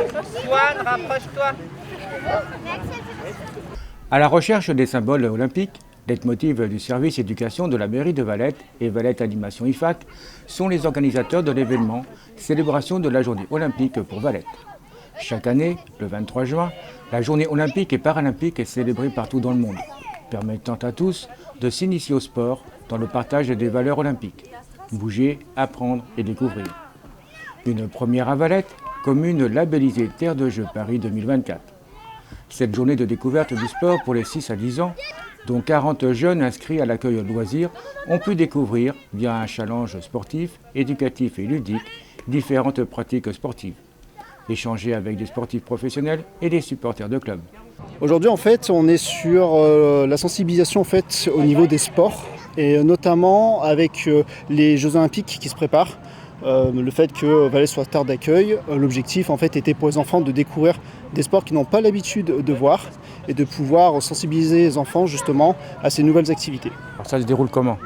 Swan, rapproche-toi. À la recherche des symboles olympiques, leitmotiv du service éducation de la mairie de Valette et Valette Animation IFAC sont les organisateurs de l'événement Célébration de la journée olympique pour Valette. Chaque année, le 23 juin, la journée olympique et paralympique est célébrée partout dans le monde, permettant à tous de s'initier au sport dans le partage des valeurs olympiques. Bouger, apprendre et découvrir. Une première à Valette, commune labellisée Terre de Jeux Paris 2024. Cette journée de découverte du sport pour les 6 à 10 ans, dont 40 jeunes inscrits à l'accueil loisirs, ont pu découvrir, via un challenge sportif, éducatif et ludique, différentes pratiques sportives. Échanger avec des sportifs professionnels et des supporters de clubs. Aujourd'hui, en fait, on est sur la sensibilisation en fait, au niveau des sports, et notamment avec les Jeux Olympiques qui se préparent. Le fait que Valette soit terre d'accueil, l'objectif en fait était pour les enfants de découvrir des sports qu'ils n'ont pas l'habitude de voir et de pouvoir sensibiliser les enfants justement à ces nouvelles activités. Alors ça se déroule comment ?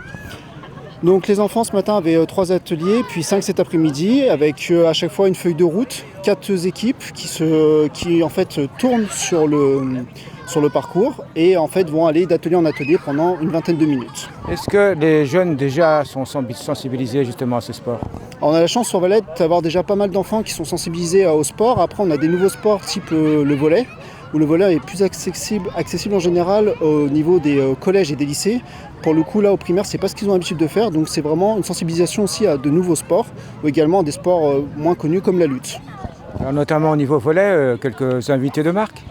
Donc les enfants ce matin avaient 3 ateliers, puis 5 cet après-midi, avec à chaque fois une feuille de route, 4 équipes qui en fait tournent sur le parcours et en fait vont aller d'atelier en atelier pendant une vingtaine de minutes. Est-ce que les jeunes déjà sont sensibilisés justement à ce sport ? Alors on a la chance sur Valette d'avoir déjà pas mal d'enfants qui sont sensibilisés au sport. Après on a des nouveaux sports type le volley, où le volley est plus accessible en général au niveau des collèges et des lycées. Pour le coup là au primaire c'est pas ce qu'ils ont l'habitude de faire, donc c'est vraiment une sensibilisation aussi à de nouveaux sports, ou également à des sports moins connus comme la lutte. Alors, notamment au niveau volley, quelques invités de marque ?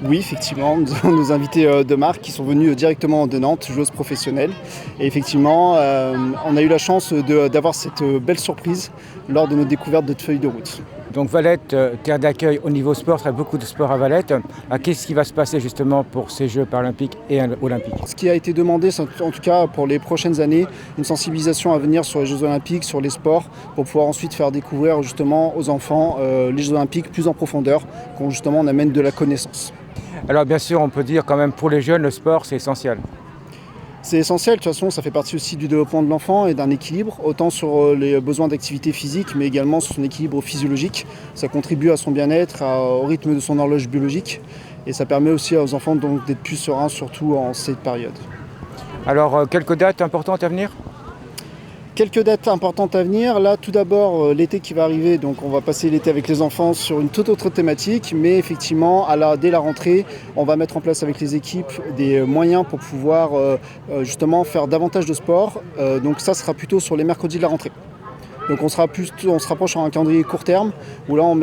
Oui, effectivement, nous avons nos invités de marque qui sont venus directement de Nantes, joueuses professionnelles. Et effectivement, on a eu la chance d'avoir cette belle surprise lors de notre découverte de feuilles de route. Donc Valette, terre d'accueil au niveau sport, il y a beaucoup de sport à Valette. Qu'est-ce qui va se passer justement pour ces Jeux paralympiques et olympiques ? Ce qui a été demandé, c'est en tout cas pour les prochaines années, une sensibilisation à venir sur les Jeux olympiques, sur les sports, pour pouvoir ensuite faire découvrir justement aux enfants les Jeux olympiques plus en profondeur, quand justement on amène de la connaissance. Alors bien sûr, on peut dire quand même pour les jeunes, le sport c'est essentiel. C'est essentiel, de toute façon ça fait partie aussi du développement de l'enfant et d'un équilibre, autant sur les besoins d'activité physique mais également sur son équilibre physiologique. Ça contribue à son bien-être, au rythme de son horloge biologique et ça permet aussi aux enfants donc, d'être plus sereins, surtout en cette période. Alors quelques dates importantes à venir ? Quelques dates importantes à venir. Là, tout d'abord, l'été qui va arriver, donc on va passer l'été avec les enfants sur une toute autre thématique, mais effectivement, dès la rentrée, on va mettre en place avec les équipes des moyens pour pouvoir justement faire davantage de sport. Donc ça sera plutôt sur les mercredis de la rentrée. Donc on se rapproche sur un calendrier court terme, où là on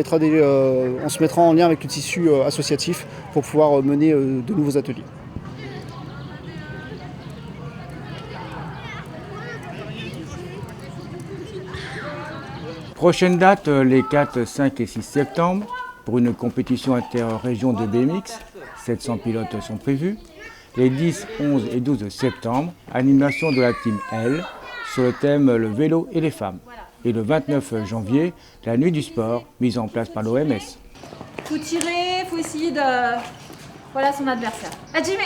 se mettra en lien avec le tissu associatif pour pouvoir mener de nouveaux ateliers. Prochaine date, les 4, 5 et 6 septembre, pour une compétition inter-région de BMX. 700 pilotes sont prévus. Les 10, 11 et 12 septembre, animation de la team L sur le thème le vélo et les femmes. Et le 29 janvier, la nuit du sport, mise en place par l'OMS. Faut tirer, faut essayer de... Voilà son adversaire. Hajime!